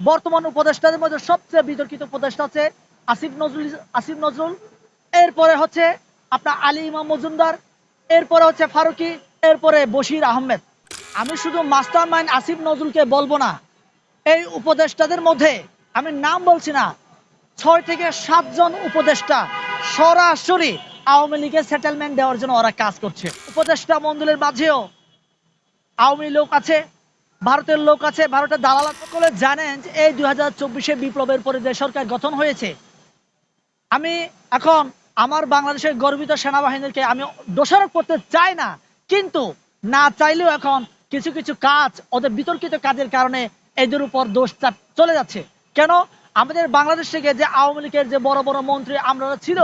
বর্তমান উপদেষ্টাদের মধ্যে সবচেয়ে বিতর্কিত উপদেষ্টা হচ্ছে আসিফ নজরুল। এরপরে হচ্ছে আপনার আলী ইমাম মজুমদার, এরপরে হচ্ছে ফারুকি, এরপরে বশির আহমেদ। আমি শুধু মাস্টার মাইন্ড আসিফ নজরুলকে বলবো না, এই উপদেষ্টাদের মধ্যে আমি নাম বলছি না, 6 থেকে 7 জন উপদেষ্টা সরাসরি আওয়ামী লীগের সেটেলমেন্ট দেওয়ার জন্য ওরা কাজ করছে। উপদেষ্টা মন্ডলের মাঝেও আওয়ামী লোক আছে, ভারতের লোক আছে, ভারতের দালাল সকলে জানেন যে এই 2024 বিপ্লবের পরে যে সরকার গঠন হয়েছে, আমি এখন আমার বাংলাদেশের গর্বিত সেনাবাহিনীকে আমি দোষারোপ করতে চাই না, কিন্তু না চাইলেও এখন কিছু কিছু কাজ ওদের বিতর্কিত কাজের কারণে এদের উপর দোষ চলে যাচ্ছে। কেন? আমাদের বাংলাদেশ থেকে যে আওয়ামী লীগের যে বড় বড় মন্ত্রী আমরা ছিল,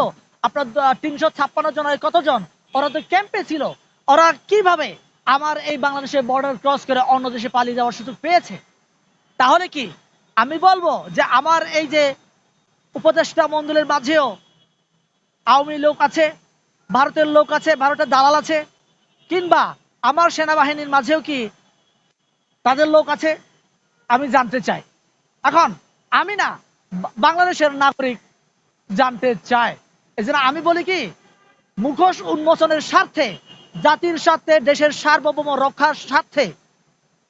আপনার 356 জনের কতজন, ওরা তো ক্যাম্পে ছিল। ওরা কিভাবে আমার এই বাংলাদেশের বর্ডার ক্রস করে অন্য দেশে পালিয়ে যাওয়ার সুযোগ পেয়েছে? তাহলে কি আমি বলবো যে আমার এই যে উপদেষ্টা মন্ডলের মাঝেও আওয়ামী লোক আছে, ভারতের লোক আছে, ভারতের দালাল আছে, কিংবা আমার সেনাবাহিনীর মাঝেও কি তাদের লোক আছে? আমি জানতে চাই। এখন আমি না, বাংলাদেশের নাগরিক জানতে চায়। এজন্য আমি বলি কি, মুখোশ উন্মোচনের স্বার্থে, জাতির স্বার্থে, দেশের সার্বভৌম রক্ষার স্বার্থে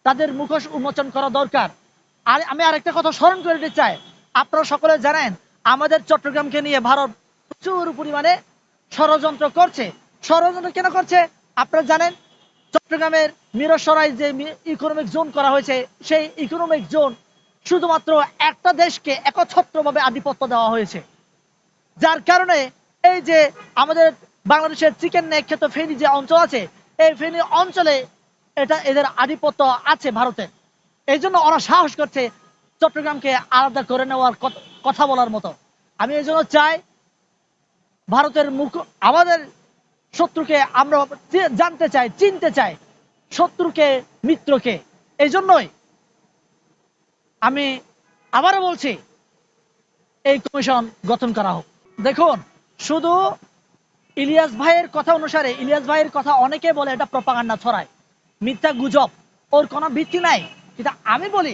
তাদের মুখোশ উন্মোচন করা দরকার। আর আমি আরেকটা কথা স্মরণ করে দিতে চাই, আপনারা সকলে জানেন আমাদের চট্টগ্রামকে নিয়ে ভারত প্রচুর পরিমাণে ষড়যন্ত্র করছে। ষড়যন্ত্র কেন করছে আপনারা জানেন? চট্টগ্রামের মিরসরাই যে ইকোনমিক জোন করা হয়েছে, সেই ইকোনমিক জোন শুধুমাত্র একটা দেশকে একচ্ছত্রভাবে আধিপত্য দেওয়া হয়েছে, যার কারণে এই যে আমাদের বাংলাদেশের চিকেন নেক খ্যাত ফেনী যে অঞ্চল আছে, এই ফেনী অঞ্চলে এটা এদের আধিপত্য আছে ভারতের। এই জন্য ওরা সাহস করছে চট্টগ্রামকে আলাদা করে নেওয়ার কথা বলার মতো। আমি এই জন্য চাই ভারতের মুখ, আমাদের শত্রুকে আমরা জানতে চাই, চিনতে চাই, শত্রুকে মিত্রকে। এই জন্যই আমি আবারও বলছি এই কমিশন গঠন করা হোক। দেখুন, শুধু ইলিয়াস ভাইয়ের কথা অনুসারে, ইলিয়াস ভাইয়ের কথা অনেকে বলে এটা প্রপাগান্ডা ছড়ায়, মিথ্যা গুজব, ওর কোনো ভিত্তি নাই। কিন্তু আমি বলি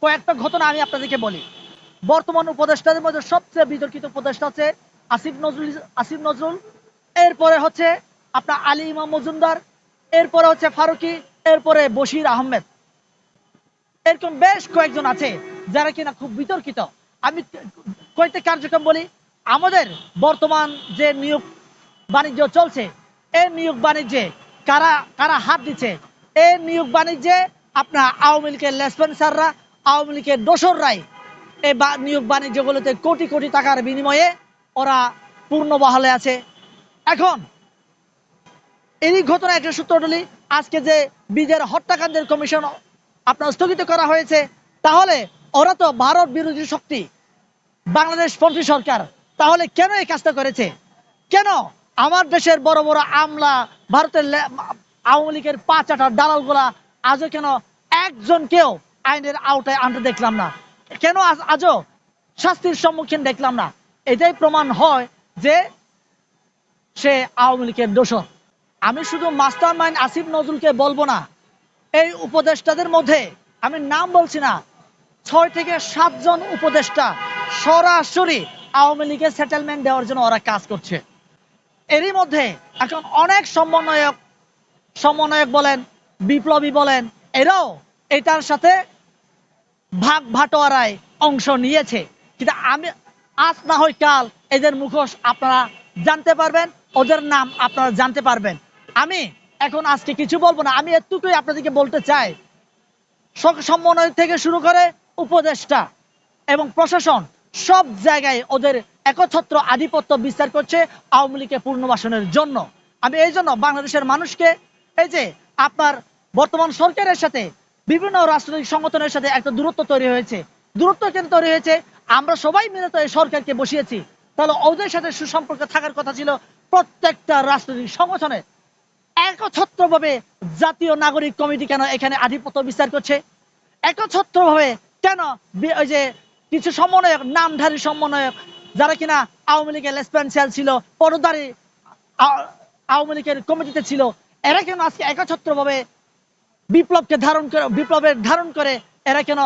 কয়েকটা ঘটনা আমি আপনাদেরকে বলি। বর্তমান উপদেষ্টাদের মধ্যে সবচেয়ে বিতর্কিত উপদেষ্টা হচ্ছে আসিফ নজরুল। এরপরে হচ্ছে আপনার আলী ইমাম মজুমদার, এরপরে হচ্ছে ফারুকি, এরপরে বশির আহমেদ। এরকম বেশ কয়েকজন আছে যারা কিনা খুব বিতর্কিত। আমি কয়েকটা কার্যক্রম বলি। আমাদের বর্তমান যে নিয়োগ বাণিজ্য চলছে, এই নিয়োগ বাণিজ্যে কারা কারা হাত দিচ্ছে? এই নিয়োগ বাণিজ্যে আপনার আওয়ামী লীগের লেসপেন্সাররা, আওয়ামী লীগের দোসররাই এই নিয়োগ বাণিজ্যগুলোতে কোটি কোটি টাকার বিনিময়ে ওরা পূর্ণ বহালে আছে। এখন এই ঘটনা একটা সূত্র তুলি, আজকে যে বিজের হত্যাকাণ্ডের কমিশন আপনার স্থগিত করা হয়েছে, তাহলে ওরা তো ভারত বিরোধী শক্তি, বাংলাদেশ পন্থী সরকার। তাহলে কেন এই কাজটা করেছে? কেন আমার দেশের বড় বড় আমলা, ভারতের আওয়ামী লীগের 5-8 দালাল গুলা আজও কেন একজনকেও আইনের আওতায় আনতে দেখলাম না? কেন আজও শাস্তির সম্মুখীন দেখলাম না? এটাই প্রমাণ হয় যে সে আওয়ামী লীগের দোষর। আমি শুধু মাস্টার মাইন্ড আসিফ নজরুলকে বলবো না, এই উপদেষ্টাদের মধ্যে আমি নাম বলছি না, 6 থেকে 7 জন উপদেষ্টা সরাসরি আওয়ামী লীগের সেটেলমেন্ট দেওয়ার জন্য ওরা কাজ করছে। এরই মধ্যে এখন অনেক সমন্বয়ক বলেন, বিপ্লবী বলেন, এরাও এটার সাথে ভাগ ভাটোয়ারায় অংশ নিয়েছে। কিন্তু আমি আজ না হয় কাল এদের মুখোশ আপনারা জানতে পারবেন, ওদের নাম আপনারা জানতে পারবেন। আমি এখন আজকে কিছু বলবো না, আমি এতটুকুই আপনাদেরকে বলতে চাই, সমন্বয় থেকে শুরু করে উপদেষ্টা এবং প্রশাসন সব জায়গায় ওদের একচ্ছত্র আধিপত্য বিস্তার করছে আওয়ামী লীগের পুনর্বাসনের জন্য। আমি এই জন্য বাংলাদেশের মানুষকে, এই যে আপনার বর্তমান সরকারের সাথে বিভিন্ন রাজনৈতিক সংগঠনের সাথে একটা দূরত্ব তৈরি হয়েছে। দূরত্ব কেন তৈরি হয়েছে? আমরা সবাই মিলে তো এই সরকারকে বসিয়েছি, তাহলে ওদের সাথে সুসম্পর্ক থাকার কথা ছিল প্রত্যেকটা রাজনৈতিক সংগঠনের। একচ্ছত্রভাবে জাতীয় নাগরিক কমিটি কেন এখানে আধিপত্য বিস্তার করছে? একচ্ছত্রভাবে কেন ওই যে কিছু সমন্বয়ক, নামধারী সমন্বয়ক যারা কিনা আওয়ামী লীগের লেসপেন্সার ছিল, পদধারী আওয়ামী লীগের কমিটিতে ছিল, এরা কেন আজকে একচ্ছত্রভাবে বিপ্লবের ধারণ করে এরা কেন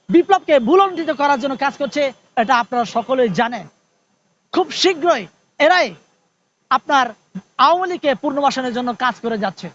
বিপ্লবকে ভুলণ্ঠিত করার জন্য কাজ করছে, এটা আপনারা সকলেই জানেন। খুব শীঘ্রই এরাই আপনার আওয়ামী লীগকে পুনর্বাসনের জন্য কাজ করে যাচ্ছে।